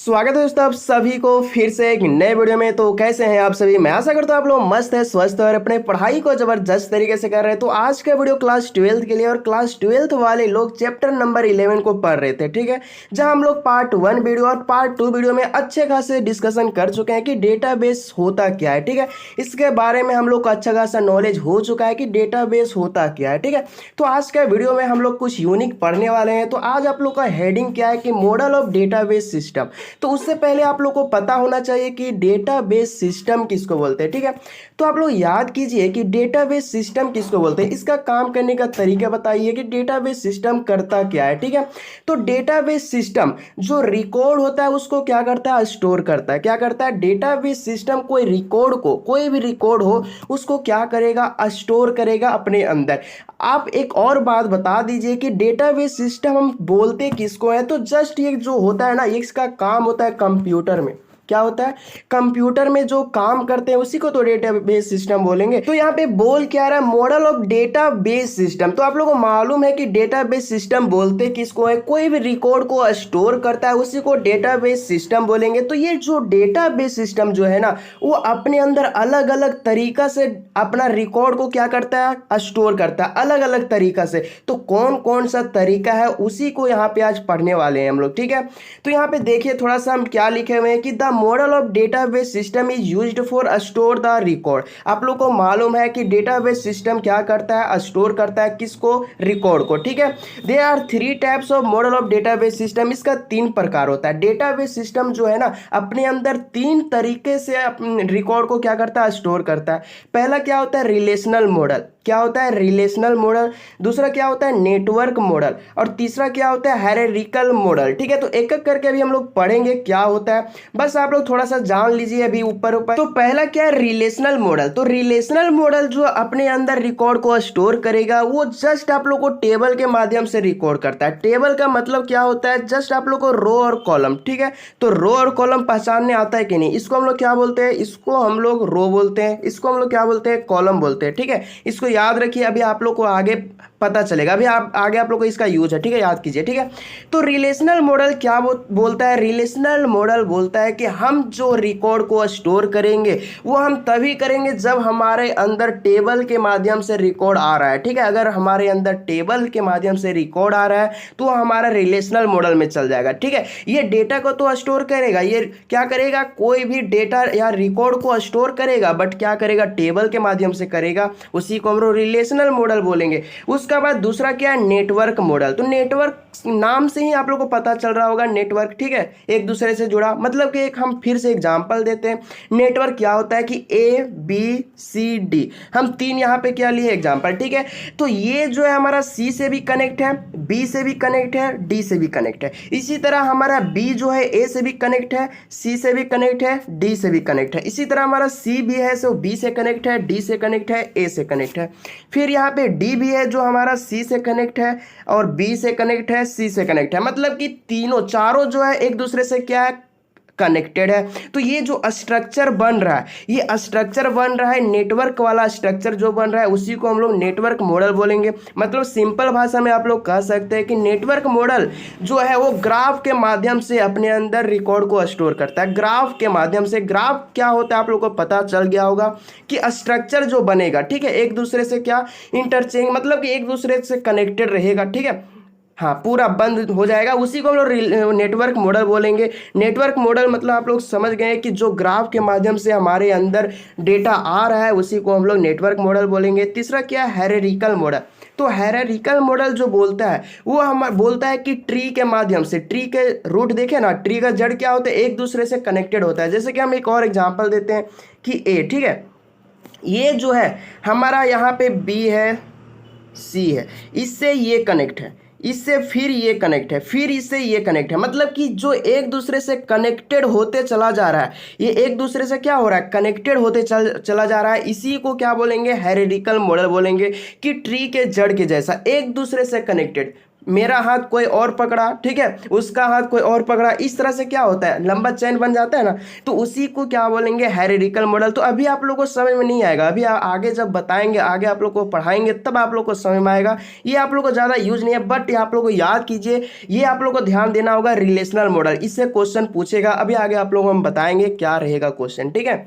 स्वागत है दोस्तों आप सभी को फिर से एक नए वीडियो में। तो कैसे हैं आप सभी? मैं आशा करता हूँ आप लोग मस्त है, स्वस्थ है और अपने पढ़ाई को जबरदस्त तरीके से कर रहे हैं। तो आज का वीडियो क्लास 12th के लिए और क्लास 12th वाले लोग चैप्टर नंबर 11 को पढ़ रहे थे, ठीक है। जहां हम लोग पार्ट 1 वीडियो और पार्ट 2 वीडियो में अच्छे खासे डिस्कशन कर चुके हैं कि डेटाबेस होता क्या है, ठीक है। इसके बारे में हम लोग को अच्छा खासा नॉलेज हो चुका है कि डेटाबेस होता क्या है, ठीक है। तो आज का वीडियो में हम लोग कुछ यूनिक पढ़ने वाले हैं। तो आज आप लोग का हेडिंग क्या है कि मॉडल ऑफ डेटाबेस सिस्टम। तो उससे पहले आप लोग को पता होना चाहिए कि डेटाबेस सिस्टम किसको बोलते हैं, ठीक है। तो आप लोग याद कीजिए कि डेटाबेस सिस्टम किसको बोलते हैं, इसका काम करने का तरीका बताइए कि डेटाबेस सिस्टम करता क्या है, ठीक है। तो डेटाबेस सिस्टम जो रिकॉर्ड होता है उसको क्या करता है, स्टोर करता है। क्या करता है डेटाबेस सिस्टम? कोई रिकॉर्ड को, कोई भी रिकॉर्ड हो उसको क्या करेगा, स्टोर करेगा अपने अंदर। आप एक और बात बता दीजिए कि डेटाबेस सिस्टम हम बोलते किसको है। तो जस्ट ये जो होता है ना, ये इसका काम होता है कंप्यूटर में। क्या होता है? कंप्यूटर में जो काम करते हैं उसी को तो डेटाबेस सिस्टम बोलेंगे। तो यहाँ पे बोल क्या रहा है, मॉडल ऑफ डेटाबेस सिस्टम। तो आप लोगों को मालूम है कि डेटाबेस सिस्टम बोलते किसको है, कोई भी रिकॉर्ड को स्टोर करता है उसी को डेटाबेस सिस्टम बोलेंगे। तो ये जो डेटाबेस सिस्टम जो है ना, वो अपने अंदर अलग अलग तरीका से अपना रिकॉर्ड को क्या करता है, स्टोर करता है अलग अलग तरीका से। तो कौन कौन सा तरीका है उसी को यहाँ पे आज पढ़ने वाले हैं हम लोग, ठीक है। तो यहाँ पे देखिए थोड़ा सा हम क्या लिखे हुए हैं कि the model of database system is used for store the record. आप लोग को मालूम है कि डेटाबेस सिस्टम क्या करता है, स्टोर करता है किसको, रिकॉर्ड को, ठीक है। There are 3 types of model of database system. इसका 3 प्रकार होता है। डेटाबेस सिस्टम जो है ना, अपने अंदर 3 तरीके से रिकॉर्ड को क्या करता है, स्टोर करता है। पहला क्या होता है, रिलेशनल मॉडल। क्या होता है, रिलेशनल मॉडल। दूसरा क्या होता है, नेटवर्क मॉडल। और तीसरा क्या होता है, हायरार्किकल मॉडल, ठीक है। तो एक एक करके अभी हम लोग पढ़ेंगे क्या होता है, बस आप लोग थोड़ा सा जान लीजिए अभी ऊपर ऊपर। तो पहला क्या है, रिलेशनल मॉडल। तो रिलेशनल मॉडल जो अपने अंदर रिकॉर्ड को स्टोर करेगा वो जस्ट आप लोग को टेबल के माध्यम से रिकॉर्ड करता है। टेबल का मतलब क्या होता है, जस्ट आप लोग को रो और कॉलम, ठीक है। तो रो और कॉलम पहचानने आता है कि नहीं? इसको हम लोग क्या बोलते हैं, इसको हम लोग रो बोलते हैं, इसको हम लोग क्या बोलते हैं, कॉलम बोलते हैं, ठीक है। इसको याद रखिए, अभी आप लोग को आगे पता चलेगा। अभी आप आगे आप लोग को इसका यूज है, ठीक है, याद कीजिए, ठीक है। तो रिलेशनल मॉडल क्या बोलता है, रिलेशनल मॉडल बोलता है कि हम जो रिकॉर्ड को स्टोर करेंगे वो हम तभी करेंगे जब हमारे अंदर टेबल के माध्यम से रिकॉर्ड आ रहा है, ठीक है। अगर हमारे अंदर टेबल के माध्यम से रिकॉर्ड आ रहा है तो हमारा रिलेशनल मॉडल में चल जाएगा, ठीक है। ये डेटा को तो स्टोर करेगा, ये क्या करेगा, कोई भी डेटा या रिकॉर्ड को स्टोर करेगा, बट क्या करेगा, टेबल के माध्यम से करेगा, उसी को हम लोग रिलेशनल मॉडल बोलेंगे। उसके बाद दूसरा क्या है, नेटवर्क मॉडल। तो नेटवर्क नाम से ही आप लोगों को पता चल रहा होगा, नेटवर्क, ठीक है, एक दूसरे से जुड़ा। मतलब कि एक हम फिर से एग्जांपल देते हैं। नेटवर्क क्या होता है कि ए बी सी डी, हम 3 यहाँ पे क्या लिए एग्जांपल, ठीक है। तो ये जो है हमारा सी से भी कनेक्ट है, बी से भी कनेक्ट है, डी से भी कनेक्ट है। इसी तरह हमारा बी जो है ए से भी कनेक्ट है, सी से भी कनेक्ट है, डी से भी कनेक्ट है। इसी तरह हमारा सी भी है, सो बी से कनेक्ट है, डी से कनेक्ट है, ए से कनेक्ट है। फिर यहाँ पे डी भी है जो हमारा सी से कनेक्ट है और बी से कनेक्ट है, सी से कनेक्ट है। मतलब कि तीनों चारों जो है एक दूसरे से क्या है, कनेक्टेड है। तो ये जो स्ट्रक्चर बन रहा है, ये स्ट्रक्चर बन रहा है, नेटवर्क वाला स्ट्रक्चर जो बन रहा है उसी को हम लोग नेटवर्क मॉडल बोलेंगे। मतलब सिंपल भाषा में आप लोग कह सकते हैं कि नेटवर्क मॉडल जो है वो ग्राफ के माध्यम से अपने अंदर रिकॉर्ड को स्टोर करता है। ग्राफ के माध्यम से, ग्राफ क्या होता है आप लोग को पता चल गया होगा कि स्ट्रक्चर जो बनेगा, ठीक है, एक दूसरे से क्या इंटरचेंज, मतलब कि एक दूसरे से कनेक्टेड रहेगा, ठीक है। हाँ, पूरा बंद हो जाएगा, उसी को हम लोग नेटवर्क मॉडल बोलेंगे। नेटवर्क मॉडल मतलब आप लोग समझ गए कि जो ग्राफ के माध्यम से हमारे अंदर डेटा आ रहा है उसी को हम लोग नेटवर्क मॉडल बोलेंगे। तीसरा क्या है, हायरार्किकल मॉडल। तो हायरार्किकल मॉडल जो बोलता है वो हम बोलता है कि ट्री के माध्यम से, ट्री के रूट देखे ना, ट्री का जड़ क्या होता है, एक दूसरे से कनेक्टेड होता है। जैसे कि हम एक और एग्जाम्पल देते हैं कि ए, ठीक है, ये जो है हमारा यहाँ पे बी है, सी है, इससे ये कनेक्ट है, इससे फिर ये कनेक्ट है, फिर इससे ये कनेक्ट है। मतलब कि जो एक दूसरे से कनेक्टेड होते चला जा रहा है, ये एक दूसरे से क्या हो रहा है, कनेक्टेड होते चला जा रहा है। इसी को क्या बोलेंगे, हायरार्किकल मॉडल बोलेंगे कि ट्री के जड़ के जैसा एक दूसरे से कनेक्टेड। मेरा हाथ कोई और पकड़ा, ठीक है, उसका हाथ कोई और पकड़ा, इस तरह से क्या होता है, लंबा चेन बन जाता है ना, तो उसी को क्या बोलेंगे, हायरार्किकल मॉडल। तो अभी आप लोगों को समझ में नहीं आएगा, अभी आगे जब बताएंगे, आगे आप लोग को पढ़ाएंगे तब आप लोग को समझ में आएगा। ये आप लोग को ज़्यादा यूज नहीं है, बट ये आप लोग को याद कीजिए, ये आप लोग को ध्यान देना होगा, रिलेशनल मॉडल, इससे क्वेश्चन पूछेगा। अभी आगे आप लोग को हम बताएंगे क्या रहेगा क्वेश्चन, ठीक है।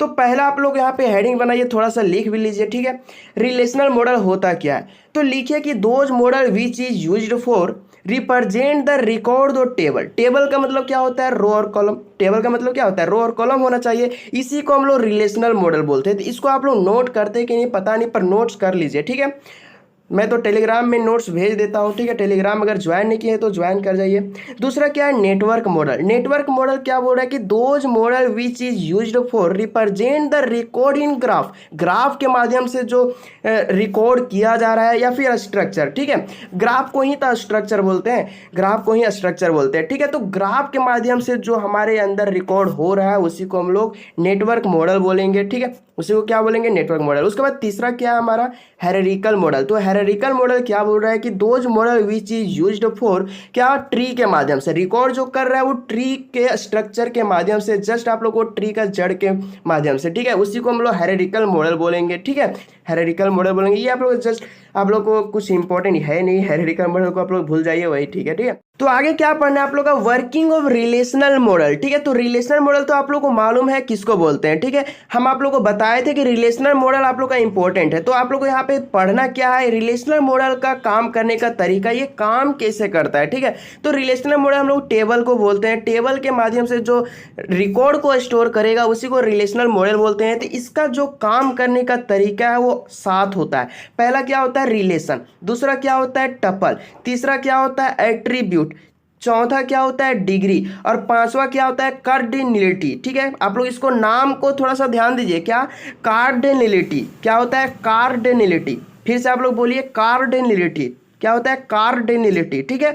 तो पहला आप लोग यहाँ पे हेडिंग बनाइए, थोड़ा सा लिख भी लीजिए, ठीक है। रिलेशनल मॉडल होता क्या है, तो लिखिए कि those model which is used for represent the record और टेबल। टेबल का मतलब क्या होता है, रो और कॉलम। टेबल का मतलब क्या होता है, रो और कॉलम होना चाहिए, इसी को हम लोग रिलेशनल मॉडल बोलते हैं। तो इसको आप लोग नोट करते हैं कि नहीं पता नहीं, पर नोट्स कर लीजिए, ठीक है। मैं तो टेलीग्राम में नोट्स भेज देता हूँ, ठीक है। टेलीग्राम अगर ज्वाइन नहीं किए तो ज्वाइन कर जाइए। दूसरा क्या है, नेटवर्क मॉडल। नेटवर्क मॉडल क्या बोल रहा है कि those model which is used for represent the record in graph. Graph के माध्यम से जो रिकॉर्ड किया जा रहा है, या फिर स्ट्रक्चर, ठीक है। ग्राफ को ही तो स्ट्रक्चर बोलते हैं, ग्राफ को ही स्ट्रक्चर बोलते हैं, ठीक है। तो ग्राफ के माध्यम से जो हमारे अंदर रिकॉर्ड हो रहा है उसी को हम लोग नेटवर्क मॉडल बोलेंगे, ठीक है। उसी को क्या बोलेंगे, नेटवर्क मॉडल। उसके बाद तीसरा क्या है हमारा, हायरार्किकल मॉडल। तो हायरार्किकल मॉडल क्या बोल रहा है कि those model which is used for क्या, ट्री के माध्यम से रिकॉर्ड जो कर रहा है वो ट्री के स्ट्रक्चर के माध्यम से, जस्ट आप लोग को ट्री का जड़ के माध्यम से, ठीक है, उसी को हम लोग हायरार्किकल मॉडल बोलेंगे, ठीक है। हायरार्किकल मॉडल बोलेंगे। ये आप लोग जस्ट आप लोग को कुछ इंपॉर्टेंट है नहीं, हायरार्किकल मॉडल को आप लोग भूल जाइए, वही ठीक है, ठीक है। तो आगे क्या पढ़ना है आप लोग का, वर्किंग ऑफ रिलेशनल मॉडल, ठीक है। तो रिलेशनल मॉडल तो आप लोग को मालूम है किसको बोलते हैं, ठीक है। हम आप लोग को बताए थे कि रिलेशनल मॉडल आप लोग का इंपॉर्टेंट है। तो आप लोग को यहाँ पे पढ़ना क्या है, रिलेशनल मॉडल का काम करने का तरीका, ये काम कैसे करता है, ठीक है। तो रिलेशनल मॉडल हम लोग टेबल को बोलते हैं, टेबल के माध्यम से जो रिकॉर्ड को स्टोर करेगा उसी को रिलेशनल मॉडल बोलते हैं। तो इसका जो काम करने का तरीका है वो 7 होता है। पहला क्या होता है, रिलेशन। दूसरा क्या होता है, टपल। तीसरा क्या होता है, एट्रीब्यूट। चौथा क्या होता है, डिग्री। और पांचवा क्या होता है, कार्डिनलिटी, ठीक है। आप लोग इसको नाम को थोड़ा सा ध्यान दीजिए, क्या, कार्डिनलिटी। क्या होता है, कार्डिनलिटी। फिर से आप लोग बोलिए, कार्डिनलिटी। क्या होता है, कार्डिनलिटी, ठीक है।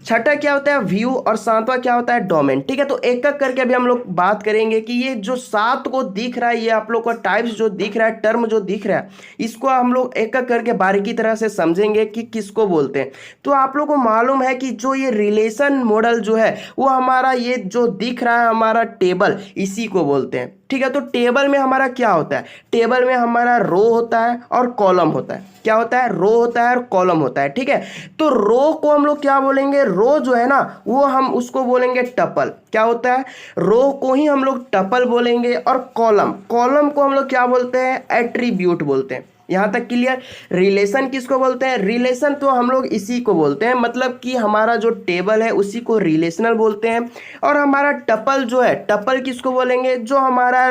छठा क्या होता है, व्यू। और सातवां क्या होता है, डोमेन, ठीक है। तो एक एक करके अभी हम लोग बात करेंगे कि ये जो 7 को दिख रहा है, ये आप लोग का टाइप्स जो दिख रहा है, टर्म जो दिख रहा है, इसको हम लोग एक एक करके बारीकी तरह से समझेंगे कि किसको बोलते हैं। तो आप लोग को मालूम है कि जो ये रिलेशन मॉडल जो है वो हमारा ये जो दिख रहा है हमारा टेबल, इसी को बोलते हैं, ठीक है। तो टेबल में हमारा क्या होता है, टेबल में हमारा रो होता है और कॉलम होता है। क्या होता है, रो होता है और कॉलम होता है, ठीक है। तो रो को हम लोग क्या बोलेंगे, रो जो है ना वो हम उसको बोलेंगे टपल। क्या होता है, रो को ही हम लोग टपल बोलेंगे। और कॉलम, कॉलम को हम लोग क्या बोलते हैं, एट्रीब्यूट बोलते हैं। यहां तक क्लियर। रिलेशन किसको बोलते हैं, रिलेशन तो हम लोग इसी को बोलते हैं, मतलब कि हमारा जो टेबल है उसी को रिलेशनल बोलते हैं। और हमारा टपल जो है, टपल किसको बोलेंगे, जो हमारा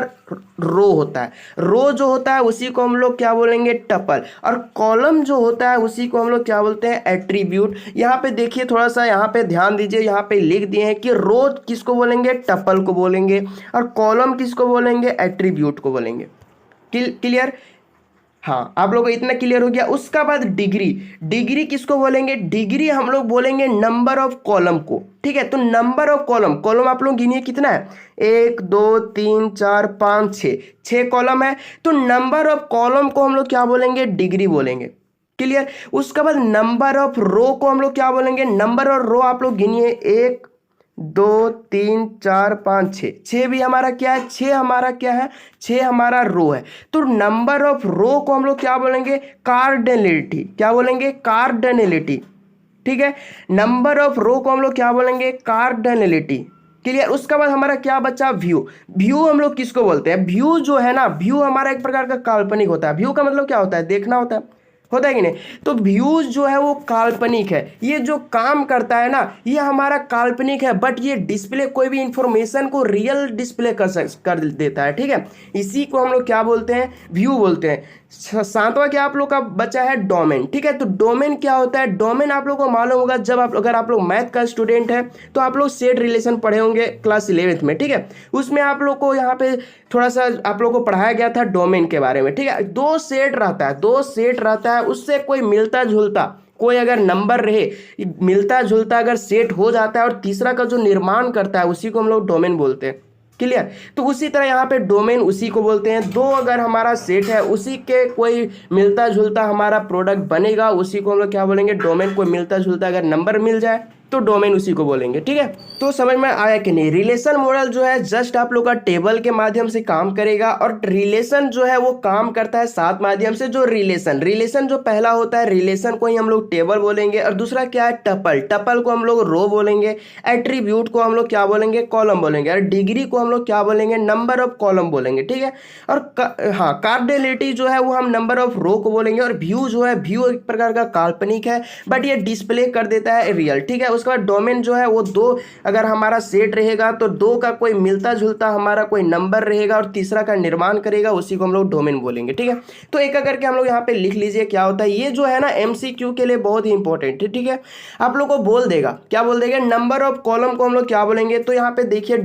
रो होता है, रो जो होता है उसी को हम लोग क्या बोलेंगे, टपल। और कॉलम जो होता है उसी को हम लोग क्या बोलते हैं, एट्रीब्यूट। यहाँ पे देखिए, थोड़ा सा यहाँ पे ध्यान दीजिए, यहाँ पे लिख दिए हैं कि रो किसको बोलेंगे, टपल को बोलेंगे। और कॉलम किसको बोलेंगे, एट्रीब्यूट को बोलेंगे। क्लियर। हाँ, आप लोगों को इतना क्लियर हो गया। उसका बाद डिग्री, डिग्री किसको बोलेंगे, डिग्री हम लोग बोलेंगे नंबर ऑफ कॉलम को, ठीक है। तो नंबर ऑफ कॉलम, कॉलम आप लोग गिनिए कितना है, 1 2 3 4 5 6 कॉलम है। तो नंबर ऑफ कॉलम को हम लोग क्या बोलेंगे, डिग्री बोलेंगे। क्लियर। उसके बाद नंबर ऑफ रो को हम लोग क्या बोलेंगे, नंबर ऑफ रो आप लोग गिनिए, 1 2 3 4 5 6 भी हमारा क्या है, 6 हमारा क्या है, 6 हमारा रो है। तो नंबर ऑफ रो को हम लोग क्या बोलेंगे, कार्डिनलिटी। क्या बोलेंगे, कार्डिनलिटी, ठीक है। नंबर ऑफ रो को हम लोग क्या बोलेंगे, कार्डिनलिटी। क्लियर। उसके बाद हमारा क्या बचा, व्यू। व्यू हम लोग किसको बोलते हैं, व्यू जो है ना, व्यू हमारा एक प्रकार का काल्पनिक होता है। व्यू का मतलब क्या होता है, देखना होता है कि नहीं। तो व्यूज जो है वो काल्पनिक है, ये जो काम करता है ना ये हमारा काल्पनिक है, बट ये डिस्प्ले कोई भी इंफॉर्मेशन को रियल डिस्प्ले कर देता है, ठीक है। इसी को हम लोग क्या बोलते हैं, व्यू बोलते हैं। 7वां क्या आप लोग का बचा है, डोमेन, ठीक है। तो डोमेन क्या होता है, डोमेन आप लोग को मालूम होगा, जब अगर आप लोग मैथ का स्टूडेंट है तो आप लोग सेट रिलेशन पढ़े होंगे क्लास 11th में, ठीक है। उसमें आप लोग को यहाँ पे थोड़ा सा आप लोग को पढ़ाया गया था डोमेन के बारे में, ठीक है। 2 सेट रहता है, उससे कोई मिलता जुलता कोई अगर नंबर रहे, मिलता जुलता अगर सेट हो जाता है और तीसरा का जो निर्माण करता है उसी को हम लोग डोमेन बोलते हैं। क्लियर। तो उसी तरह यहाँ पे डोमेन उसी को बोलते हैं। दो अगर हमारा सेट है, उसी के कोई मिलता जुलता हमारा प्रोडक्ट बनेगा, उसी को हम लोग क्या बोलेंगे, डोमेन। कोई मिलता जुलता अगर नंबर मिल जाए तो डोमेन उसी को बोलेंगे, ठीक है। तो समझ में आया कि नहीं। रिलेशन मॉडल जो है जस्ट आप लोग का टेबल के माध्यम से काम करेगा, और रिलेशन जो है वो काम करता है 7 माध्यम से। जो रिलेशन जो पहला होता है, रिलेशन को ही हम लोग टेबल बोलेंगे, और दूसरा क्या है, टपल। टपल को हम लोग रो बोलेंगे, एट्रीब्यूट को हम लोग क्या बोलेंगे, कॉलम बोलेंगे, और डिग्री को हम लोग क्या बोलेंगे, नंबर ऑफ कॉलम बोलेंगे, ठीक है। और हाँ, कार्डिनलिटी जो है वो हम नंबर ऑफ रो को बोलेंगे। और व्यू जो है, व्यू एक प्रकार का काल्पनिक है, बट ये डिस्प्ले कर देता है रियल, ठीक है। उसके बाद डोमेन जो है वो दो अगर हमारा सेट रहेगा तो दो का कोई मिलता जुलता हमारा कोई नंबर रहेगा, और तीसरा का निर्माण करेगा, उसी को हम लोग डोमेन बोलेंगे, ठीक है। तो एक एक करके हम लोग यहाँ पे लिख लीजिए क्या होता है। ये जो है ना एमसीक्यू के लिए बहुत ही इंपॉर्टेंट है, ठीक है। आप लोग को बोल देगा, क्या बोल देगा, नंबर ऑफ कॉलम को हम लोग क्या बोलेंगे, तो यहाँ पे देखिए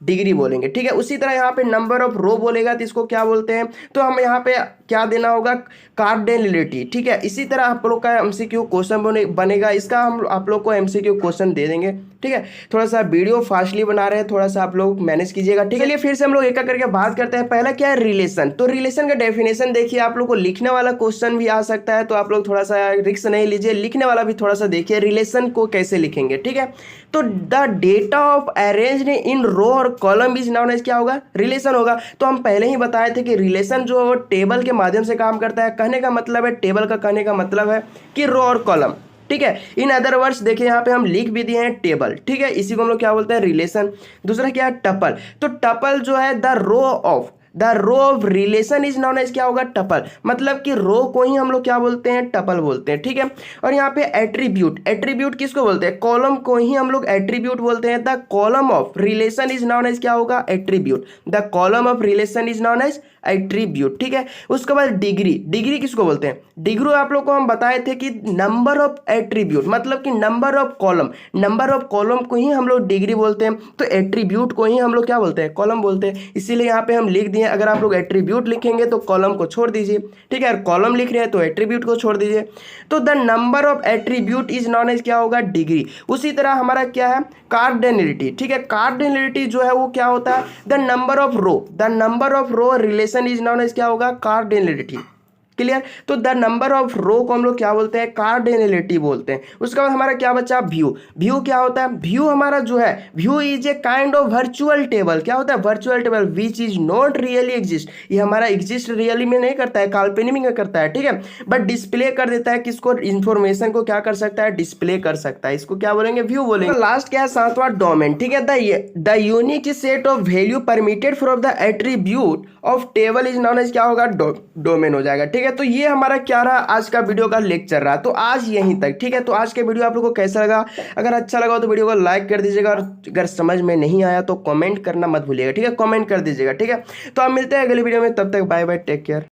डिग्री बोलेंगे, ठीक है। उसी तरह यहाँ पे नंबर ऑफ रो बोलेगा तो इसको क्या बोलते हैं, तो हम यहाँ पे क्या देना होगा, कार्डिनलिटी, ठीक है। इसी तरह आप लोग का एमसीक्यू क्वेश्चन बनेगा, इसका हम आप लोग को एमसीक्यू क्वेश्चन दे देंगे, ठीक है। थोड़ा सा वीडियो फास्टली बना रहे हैं, थोड़ा सा आप लोग मैनेज कीजिएगा, ठीक है। चलिए फिर से हम लोग एक एक करके बात करते हैं। पहला क्या है, रिलेशन। तो रिलेशन का डेफिनेशन देखिए, आप लोग को लिखने वाला क्वेश्चन भी आ सकता है, तो आप लोग थोड़ा सा रिस्क नहीं लीजिए, लिखने वाला भी थोड़ा सा देखिए रिलेशन को कैसे लिखेंगे, ठीक है। तो the data of arranged in row और कॉलम इज नाउन एज क्या होगा, रिलेशन होगा। तो हम पहले ही बताए थे कि रिलेशन जो है वो टेबल के माध्यम से काम करता है। कहने का मतलब है, टेबल का कहने का मतलब है कि रो और कॉलम, ठीक है। इन अदर वर्ड्स देखिए यहाँ पे हम लिख भी दिए हैं टेबल, ठीक है। इसी को हम लोग क्या बोलते हैं, रिलेशन। दूसरा क्या है, टपल। तो टपल जो है the row of relation is known as क्या होगा, टपल। मतलब कि रो को ही हम लोग क्या बोलते हैं, टपल बोलते हैं, ठीक है। और यहाँ पे एट्रीब्यूट किसको बोलते हैं, कॉलम को ही हम लोग एट्रीब्यूट बोलते हैं। The column of relation is known as क्या होगा, attribute. The column of relation is known as attribute, ठीक है। उसके बाद डिग्री किसको बोलते हैं, डिग्री आप लोग को हम बताए थे कि नंबर ऑफ एट्रीब्यूट, मतलब कि नंबर ऑफ कॉलम को ही हम लोग डिग्री बोलते हैं। तो एट्रीब्यूट को ही हम लोग क्या बोलते हैं, कॉलम बोलते हैं। इसीलिए यहाँ पे हम लिख दिए, अगर आप लोग एट्रीब्यूट लिखेंगे तो कॉलम को छोड़ दीजिए, ठीक है। कॉलम लिख रहे हैं तो एट्रीब्यूट को छोड़ दीजिए। तो the number of attribute is known as क्या होगा, डिग्री। उसी तरह हमारा क्या है, कार्डिनलिटी, ठीक है। कार्डिनलिटी जो है वो क्या होता है, the number of row relation is known as क्या होगा, कार्डिनलिटी, क्लियर। तो द नंबर ऑफ रो को हम लोग क्या बोलते हैं, कार्डिनलिटी बोलते हैं। उसके बाद हमारा क्या बचा, व्यू क्या होता है, व्यू हमारा जो है, view is a kind of virtual table. क्या होता है, virtual table which is not really exist. ये हमारा एग्जिस्ट रियली में नहीं करता है, काल्पनिक में करता है, ठीक है। बट डिस्प्ले कर देता है किसको, इंफॉर्मेशन को क्या कर सकता है, डिस्प्ले कर सकता है। इसको क्या बोलेंगे, व्यू बोलेंगे। लास्ट क्या है, सातवां डोमेन, ठीक है। The unique set of value permitted from the attribute of table is known as क्या होगा, डोमेन हो जाएगा, ठीक है। तो ये हमारा क्या रहा, आज का वीडियो का लेक्चर रहा। तो आज यहीं तक, ठीक है। तो आज के वीडियो आप लोगों को कैसा लगा, अगर अच्छा लगा तो वीडियो को लाइक कर दीजिएगा, और अगर समझ में नहीं आया तो कमेंट करना मत भूलिएगा, ठीक है। कमेंट कर दीजिएगा, ठीक है। तो आप मिलते हैं अगली वीडियो में, तब तक बाय बाय, टेक केयर।